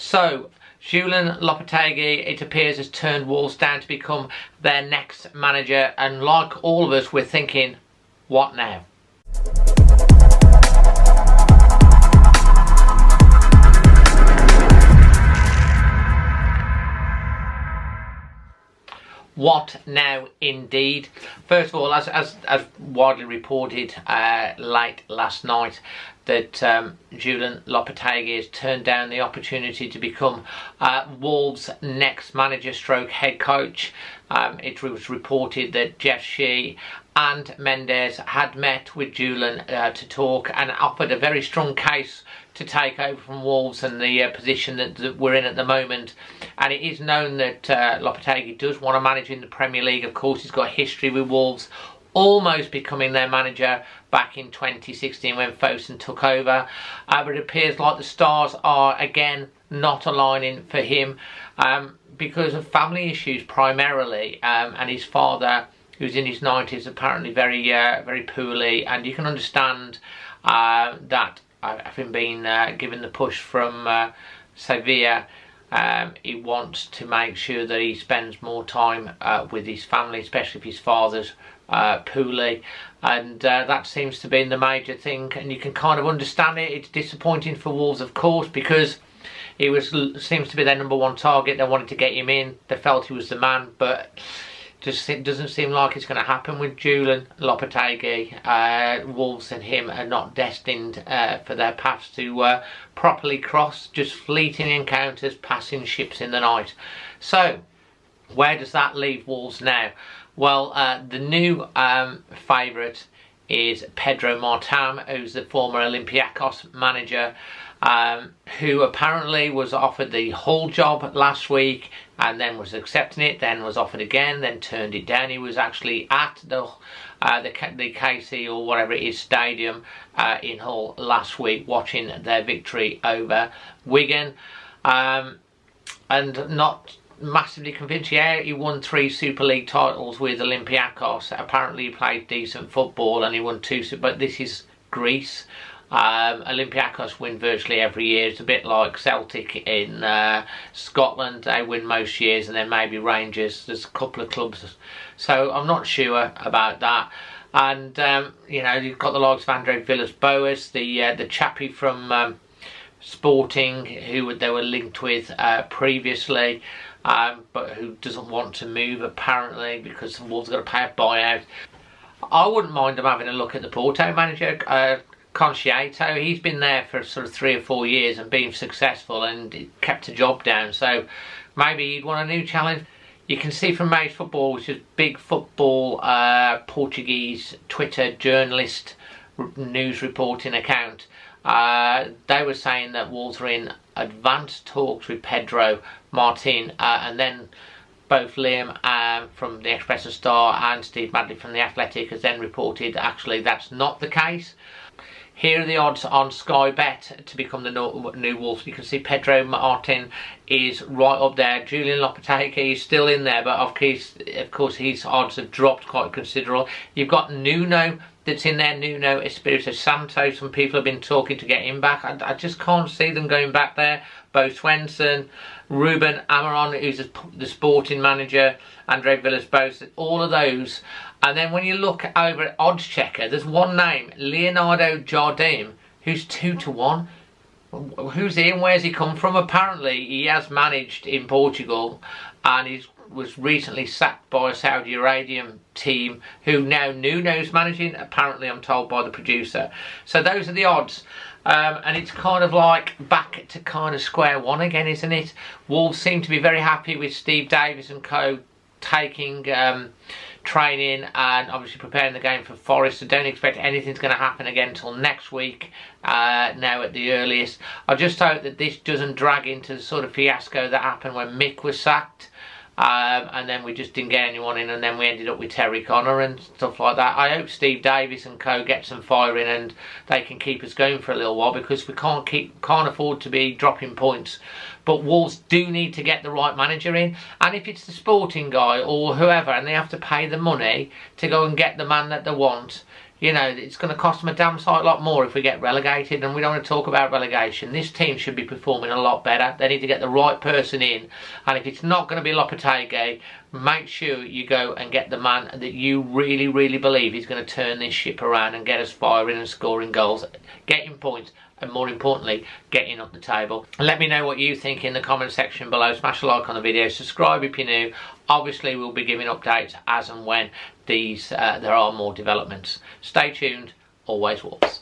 So, Julen Lopetegui, it appears, has turned Wolves down to become their next manager, and like all of us, we're thinking, what now? What now indeed? First of all, as widely reported late last night, that Julen Lopetegui has turned down the opportunity to become Wolves' next manager stroke head coach. It was reported that Jeff Shee and Mendes had met with Julen to talk and offered a very strong case to take over from Wolves and the position that we're in at the moment. And it is known that Lopetegui does want to manage in the Premier League. Of course, he's got history with Wolves, almost becoming their manager back in 2016 when Fosun took over. But it appears like the stars are again not aligning for him because of family issues primarily, and his father, who's in his 90s, apparently very poorly, and you can understand that. Having been given the push from Sevilla, he wants to make sure that he spends more time with his family, especially if his father's poorly, and that seems to be the major thing. And you can kind of understand it. It's disappointing for Wolves, of course, because he seems to be their number one target. They wanted to get him in. They felt he was the man, but it doesn't seem like it's going to happen with Julen Lopetegui. Wolves and him are not destined for their paths to properly cross, just fleeting encounters, passing ships in the night. So, where does that leave Wolves now? Well, the new favourite is Pedro Martin, who's the former Olympiacos manager, who apparently was offered the Hull job last week and then was accepting it, then was offered again, then turned it down. He was actually at the KC or whatever it is stadium in Hull last week watching their victory over Wigan, and not massively convinced. Yeah, he won 3 Super League titles with Olympiacos. Apparently he played decent football and he won 2, but this is Greece. Olympiacos win virtually every year. It's a bit like Celtic in Scotland. They win most years, and then maybe Rangers. There's a couple of clubs, so I'm not sure about that. And you know, you've got the likes of Andre Villas-Boas, the chappie from Sporting, who they were linked with previously, but who doesn't want to move apparently because the Wolves got to pay a buyout. I wouldn't mind them having a look at the Porto manager, Conceição. He's been there for sort of 3 or 4 years and been successful and kept a job down, so maybe he'd want a new challenge. You can see from Mage Football, which is big football Portuguese Twitter journalist news reporting account, they were saying that Wolves are in advanced talks with Pedro Martin, and then both Liam from the Express and Star and Steve Madley from the Athletic has then reported actually that's not the case. Here are the odds on Sky Bet to become the new Wolves. You can see Pedro Martin is right up there. Julen Lopetegui is still in there, but of course his odds have dropped quite considerable. You've got Nuno that's in there, Nuno Espirito Santo. Some people have been talking to get him back. I just can't see them going back there. Bo Svensson, Ruben Amorim, who's the Sporting manager, Andre Villas-Boas, all of those. And then when you look over at Odds Checker, there's one name, Leonardo Jardim, who's 2 to 1. Who's he and where's he come from? Apparently he has managed in Portugal, and he was recently sacked by a Saudi Arabian team who now Nuno's managing, apparently, I'm told by the producer. So those are the odds. And it's kind of like back to kind of square one again, isn't it? Wolves seem to be very happy with Steve Davis and co taking training and obviously preparing the game for Forest, so don't expect anything's going to happen again until next week, now at the earliest. I just hope that this doesn't drag into the sort of fiasco that happened when Mick was sacked, and then we just didn't get anyone in, and then we ended up with Terry Connor and stuff like that. I hope Steve Davis and co get some fire in and they can keep us going for a little while, because we can't afford to be dropping points. But Wolves do need to get the right manager in, and if it's the Sporting guy or whoever and they have to pay the money to go and get the man that they want, You know, it's going to cost them a damn sight lot more if we get relegated, and we don't want to talk about relegation. This team should be performing a lot better. They need to get the right person in, and if it's not going to be Lopetegui, make sure you go and get the man that you really, really believe is going to turn this ship around and get us firing and scoring goals, getting points, and more importantly, getting up the table. Let me know what you think in the comment section below. Smash a like on the video, subscribe if you're new. Obviously, we'll be giving updates as and when there are more developments. Stay tuned, always Wolves.